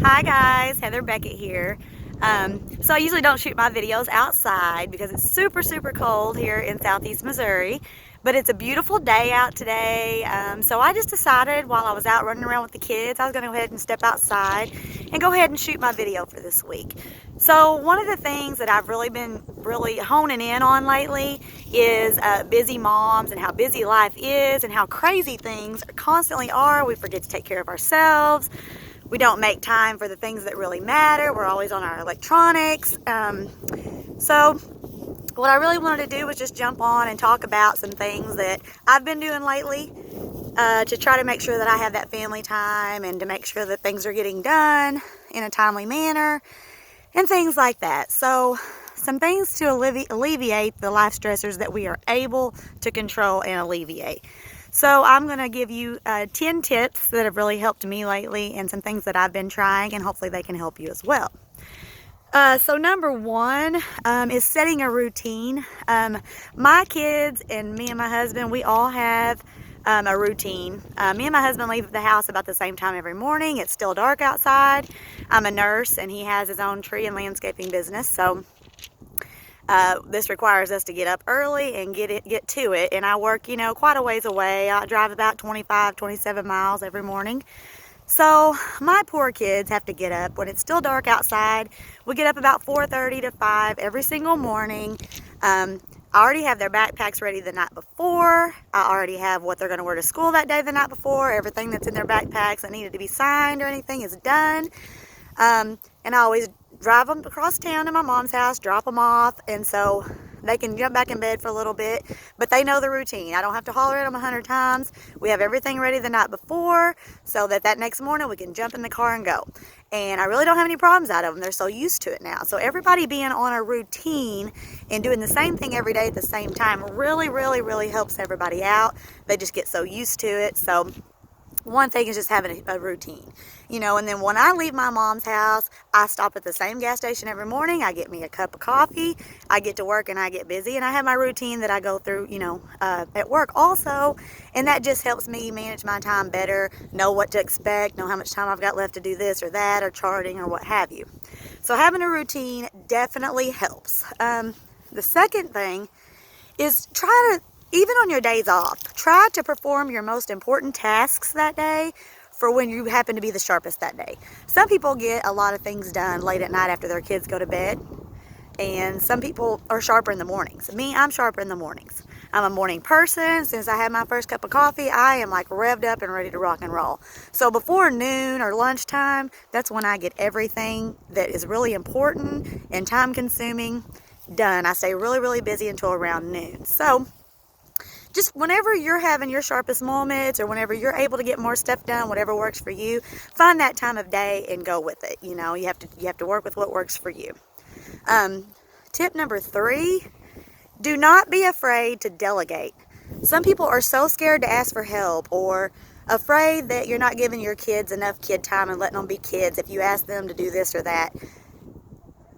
Hi guys, Heather Beckett here. So I usually don't shoot my videos outside because it's super cold here in southeast Missouri, but it's a beautiful day out today. So I just decided while I was out running around with the kids, I was going to go ahead and step outside and go ahead and shoot my video for this week. So one of the things that I've really been honing in on lately is busy moms and how busy life is and how crazy things constantly are. We forget to take care of ourselves. We don't make time for the things that really matter. We're always on our electronics. So what I really wanted to do was just jump on and talk about some things that I've been doing lately to try to make sure that I have that family time and to make sure that things are getting done in a timely manner and things like that. So some things to alleviate the life stressors that we are able to control and alleviate. So I'm going to give you 10 tips that have really helped me lately and some things that I've been trying, and hopefully they can help you as well. So number one is setting a routine. My kids and me and my husband, we all have a routine. Me and my husband leave the house about the same time every morning. It's still dark outside. I'm a nurse and he has his own tree and landscaping business, so this requires us to get up early and get to it. And I work, quite a ways away. I drive about 27 miles every morning. So my poor kids have to get up when it's still dark outside. We get up about 4:30 to 5 every single morning. I already have their backpacks ready the night before. I already have what they're going to wear to school that day the night before. Everything that's in their backpacks that needed to be signed or anything is done. And I always drive them across town to my mom's house, drop them off, and so they can jump back in bed for a little bit, but they know the routine. I don't have to holler at them 100 times. We have everything ready the night before so that next morning we can jump in the car and go. And I really don't have any problems out of them. They're so used to it now. So everybody being on a routine and doing the same thing every day at the same time really helps everybody out. They just get so used to it. So one thing is just having a routine, and then when I leave my mom's house, I stop at the same gas station every morning. I get me a cup of coffee, I get to work and I get busy, and I have my routine that I go through, at work also, and that just helps me manage my time better, know what to expect, know how much time I've got left to do this or that or charting or what have you. So having a routine definitely helps. The second thing is even on your days off, try to perform your most important tasks that day for when you happen to be the sharpest that day. Some people get a lot of things done late at night after their kids go to bed, and some people are sharper in the mornings. Me, I'm sharper in the mornings. I'm a morning person. Since I had my first cup of coffee, I am like revved up and ready to rock and roll. So before noon or lunchtime, that's when I get everything that is really important and time consuming done. I stay really busy until around noon. So just whenever you're having your sharpest moments or whenever you're able to get more stuff done, whatever works for you, find that time of day and go with it. You have to work with what works for you. Tip number 3, do not be afraid to delegate. Some people are so scared to ask for help or afraid that you're not giving your kids enough kid time and letting them be kids if you ask them to do this or that.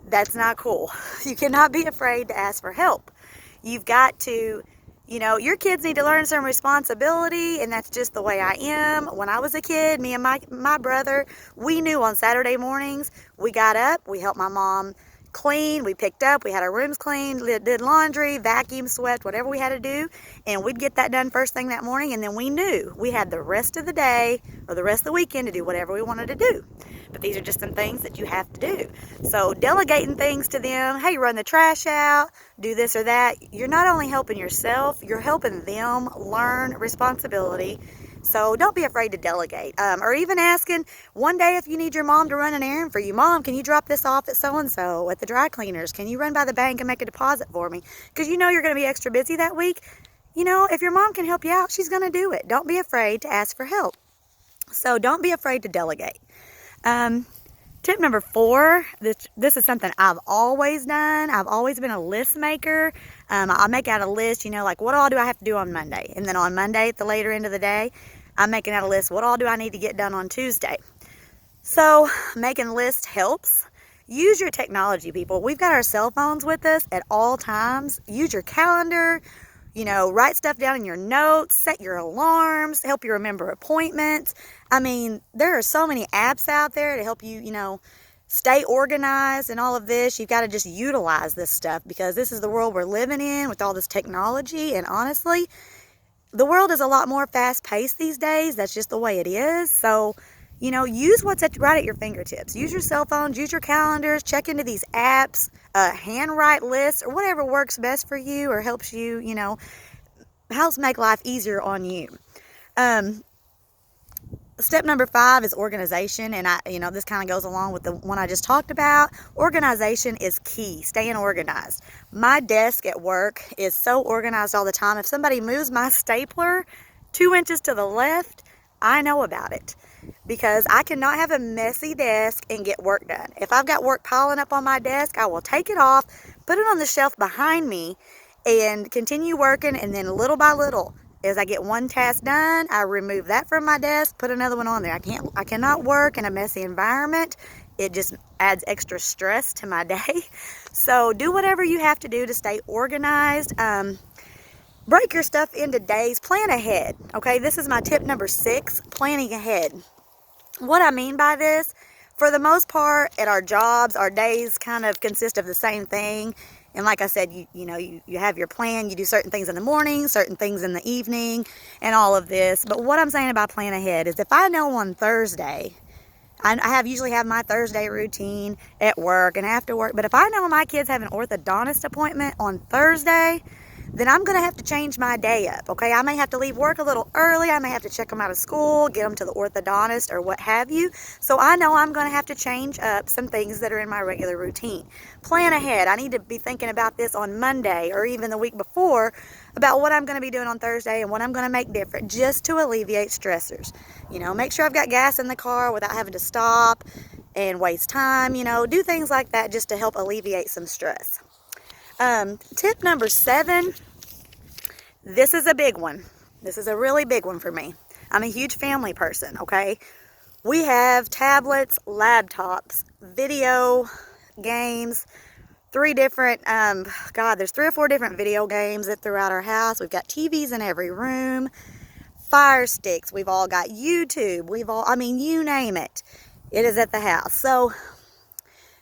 That's not cool. You cannot be afraid to ask for help. You've got to your kids need to learn some responsibility, and that's just the way I am. When I was a kid, me and my brother, we knew on Saturday mornings, we got up, we helped my mom clean, we picked up, we had our rooms cleaned, did laundry, vacuum, swept, whatever we had to do, and we'd get that done first thing that morning, and then we knew we had the rest of the day or the rest of the weekend to do whatever we wanted to do. But these are just some things that you have to do. So delegating things to them, hey, run the trash out, do this or that, you're not only helping yourself, you're helping them learn responsibility. So don't be afraid to delegate. Or even asking one day if you need your mom to run an errand for you. Mom, can you drop this off at so-and-so at the dry cleaners? Can you run by the bank and make a deposit for me? Because you're going to be extra busy that week. If your mom can help you out, she's going to do it. Don't be afraid to ask for help. So don't be afraid to delegate. Tip number 4, this is something I've always done. I've always been a list maker. I make out a list, like what all do I have to do on Monday? And then on Monday at the later end of the day, I'm making out a list, what all do I need to get done on Tuesday? So making lists helps. Use your technology, people. We've got our cell phones with us at all times. Use your calendar. You know, write stuff down in your notes, set your alarms, help you remember appointments. I mean, there are so many apps out there to help you, you know, stay organized and all of this. You've got to just utilize this stuff because this is the world we're living in with all this technology. And honestly, the world is a lot more fast-paced these days. That's just the way it is. So, you know, use what's right at your fingertips. Use your cell phones, use your calendars, check into these apps, handwrite lists, or whatever works best for you or helps you, you know, helps make life easier on you. Step number 5 is organization, and you know, this kind of goes along with the one I just talked about. Organization is key. Staying organized. My desk at work is so organized all the time. If somebody moves my stapler 2 inches to the left, I know about it because I cannot have a messy desk and get work done. If I've got work piling up on my desk, I will take it off, put it on the shelf behind me, and continue working, and then little by little, as I get one task done, I remove that from my desk, put another one on there. I cannot work in a messy environment. It just adds extra stress to my day. So do whatever you have to do to stay organized. Break your stuff into days. Plan ahead. Okay, this is my tip number 6, planning ahead. What I mean by this, for the most part, at our jobs, our days kind of consist of the same thing. And like I said, you have your plan. You do certain things in the morning, certain things in the evening, and all of this. But what I'm saying about plan ahead is if I know on Thursday, I usually have my Thursday routine at work and after work. But if I know my kids have an orthodontist appointment on Thursday, then I'm going to have to change my day up, okay? I may have to leave work a little early. I may have to check them out of school, get them to the orthodontist or what have you. So I know I'm going to have to change up some things that are in my regular routine. Plan ahead. I need to be thinking about this on Monday or even the week before about what I'm going to be doing on Thursday and what I'm going to make different just to alleviate stressors. You know, make sure I've got gas in the car without having to stop and waste time. You know, do things like that just to help alleviate some stress. Tip number 7, this is a big one. This is a really big one for me. I'm a huge family person, okay? We have tablets, laptops, video games, 3 different, there's 3 or 4 different video games that throughout our house. We've got TVs in every room, Fire Sticks. We've all got YouTube. You name it. It is at the house. So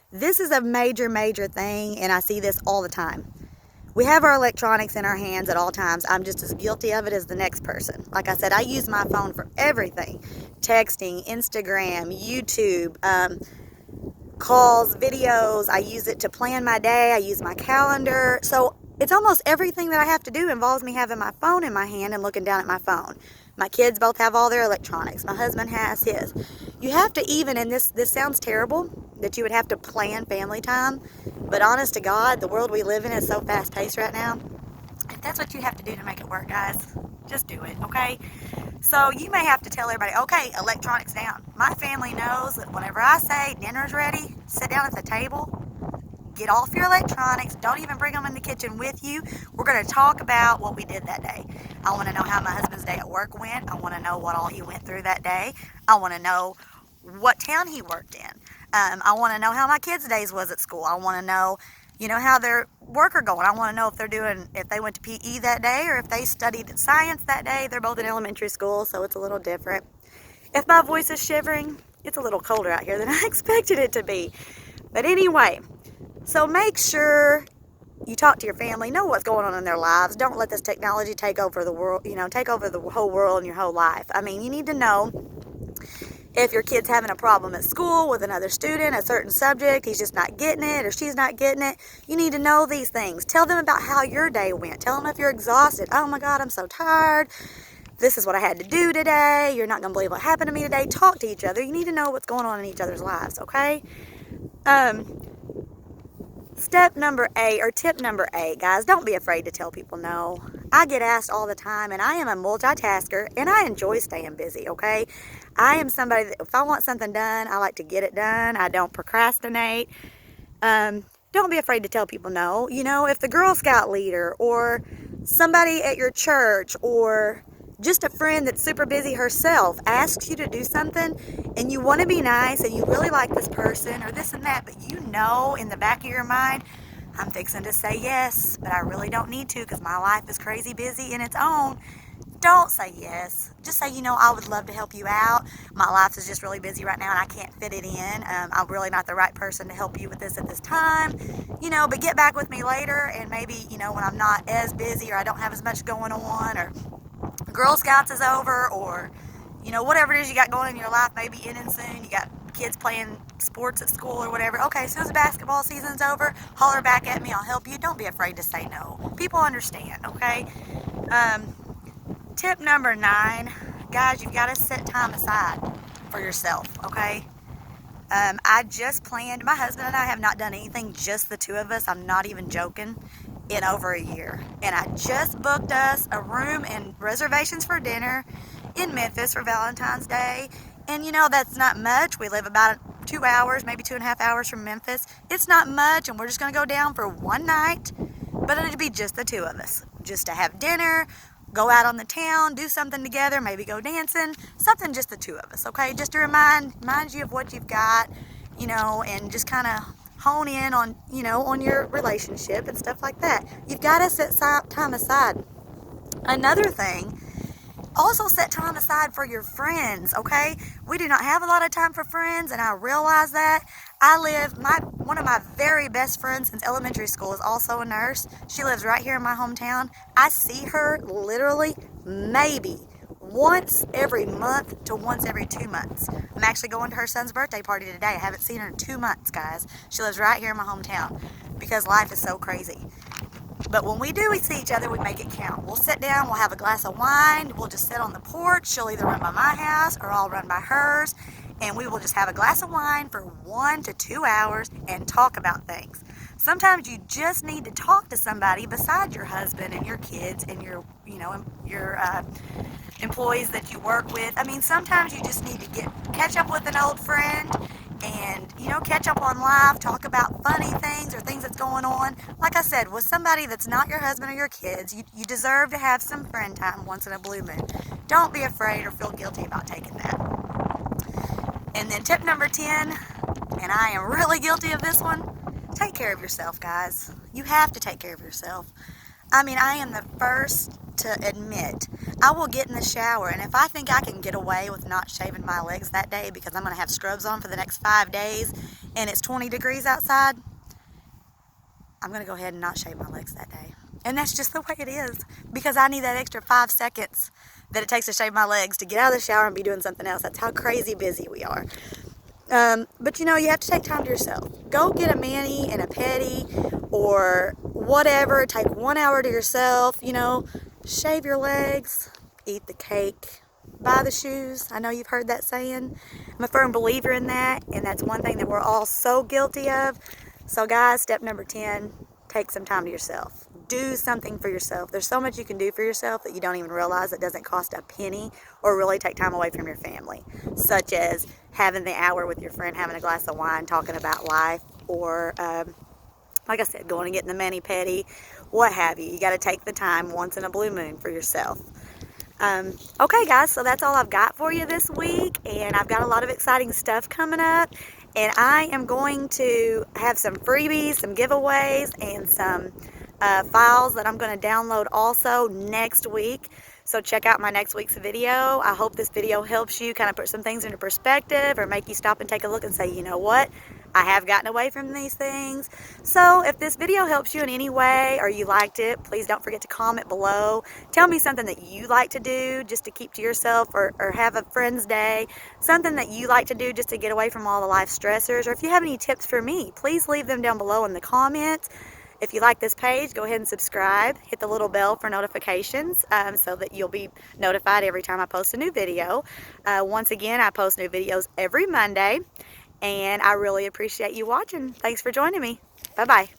this is a major, major thing, and I see this all the time. We have our electronics in our hands at all times. I'm just as guilty of it as the next person. Like I said, I use my phone for everything. Texting, Instagram, YouTube, calls, videos. I use it to plan my day. I use my calendar. So it's almost everything that I have to do involves me having my phone in my hand and looking down at my phone. My kids both have all their electronics. My husband has his. You have to even, and this sounds terrible, that you would have to plan family time, but honest to God, the world we live in is so fast-paced right now. If that's what you have to do to make it work, guys, just do it, okay? So you may have to tell everybody, okay, electronics down. My family knows that whenever I say dinner's ready, sit down at the table, get off your electronics, don't even bring them in the kitchen with you. We're going to talk about what we did that day. I want to know how my husband's day at work went. I want to know what all he went through that day. I want to know what town he worked in. I want to know how my kids' days was at school. I want to know, how their work are going. I want to know if they went to PE that day or if they studied science that day. They're both in elementary school, so it's a little different. If my voice is shivering, it's a little colder out here than I expected it to be. But anyway, so make sure you talk to your family, know what's going on in their lives. Don't let this technology take over the world, take over the whole world and your whole life. You need to know if your kid's having a problem at school with another student, a certain subject, he's just not getting it or she's not getting it. You need to know these things. Tell them about how your day went. Tell them if you're exhausted. Oh my God, I'm so tired. This is what I had to do today. You're not going to believe what happened to me today. Talk to each other. You need to know what's going on in each other's lives, okay? Tip number 8, guys, don't be afraid to tell people no. I get asked all the time, and I am a multitasker, and I enjoy staying busy, okay? I am somebody that if I want something done, I like to get it done. I don't procrastinate. Don't be afraid to tell people no. If the Girl Scout leader or somebody at your church or just a friend that's super busy herself asks you to do something and you want to be nice and you really like this person or this and that, but in the back of your mind, I'm fixing to say yes, but I really don't need to because my life is crazy busy in its own. Don't say yes. Just say, I would love to help you out. My life is just really busy right now and I can't fit it in. I'm really not the right person to help you with this at this time. But get back with me later, and maybe, when I'm not as busy or I don't have as much going on, or Girl Scouts is over, or, whatever it is you got going in your life, maybe ending soon. You got kids playing sports at school or whatever. Okay, as soon as the basketball season's over, holler back at me. I'll help you. Don't be afraid to say no. People understand, okay? Tip number 9, guys, you've got to set time aside for yourself, okay? I just planned, my husband and I have not done anything, just the two of us, I'm not even joking, in over a year. And I just booked us a room and reservations for dinner in Memphis for Valentine's Day. And that's not much. We live about 2 hours, maybe 2.5 hours from Memphis. It's not much, and we're just going to go down for one night, but it'll be just the two of us, just to have dinner, go out on the town, do something together, maybe go dancing, something just the two of us, okay? Just to remind you of what you've got, and just kind of hone in on, on your relationship and stuff like that. You've got to set time aside. Another thing, also set time aside for your friends, okay? We do not have a lot of time for friends, and I realize that. One of my very best friends since elementary school is also a nurse. She lives right here in my hometown. I see her literally maybe once every month to once every 2 months. I'm actually going to her son's birthday party today. I haven't seen her in 2 months, guys. She lives right here in my hometown because life is so crazy. But when we see each other, we make it count. We'll sit down, we'll have a glass of wine, we'll just sit on the porch. She'll either run by my house or I'll run by hers. And we will just have a glass of wine for 1 to 2 hours and talk about things. Sometimes you just need to talk to somebody besides your husband and your kids and your employees that you work with. I mean, sometimes you just need to catch up with an old friend and, catch up on life, talk about funny things or things that's going on. Like I said, with somebody that's not your husband or your kids, you deserve to have some friend time once in a blue moon. Don't be afraid or feel guilty about taking that. And then tip number 10, and I am really guilty of this one, take care of yourself, guys. You have to take care of yourself. I mean, I am the first to admit, I will get in the shower, and if I think I can get away with not shaving my legs that day because I'm going to have scrubs on for the next 5 days and it's 20 degrees outside, I'm going to go ahead and not shave my legs that day. And that's just the way it is, because I need that extra 5 seconds that it takes to shave my legs to get out of the shower and be doing something else. That's how crazy busy we are. But you have to take time to yourself. Go get a mani and a pedi or whatever. Take 1 hour to yourself, shave your legs, eat the cake, buy the shoes. I know you've heard that saying. I'm a firm believer in that, and that's one thing that we're all so guilty of. So guys, step number 10, take some time to yourself. Do something for yourself. There's so much you can do for yourself that you don't even realize that doesn't cost a penny or really take time away from your family, such as having the hour with your friend, having a glass of wine, talking about life, or like I said, going and getting the mani-pedi, what have you. You got to take the time once in a blue moon for yourself. Okay, guys, so that's all I've got for you this week, and I've got a lot of exciting stuff coming up, and I am going to have some freebies, some giveaways, and some files that I'm going to download also next week. So check out my next week's video. I hope this video helps you kind of put some things into perspective or make you stop and take a look and say, you know what? I have gotten away from these things. So if this video helps you in any way or you liked it, please don't forget to comment below. Tell me something that you like to do just to keep to yourself, or have a friend's day. Something that you like to do just to get away from all the life stressors. Or if you have any tips for me, please leave them down below in the comments. If you like this page, go ahead and subscribe. Hit the little bell for notifications so that you'll be notified every time I post a new video. Once again, I post new videos every Monday, and I really appreciate you watching. Thanks for joining me. Bye-bye.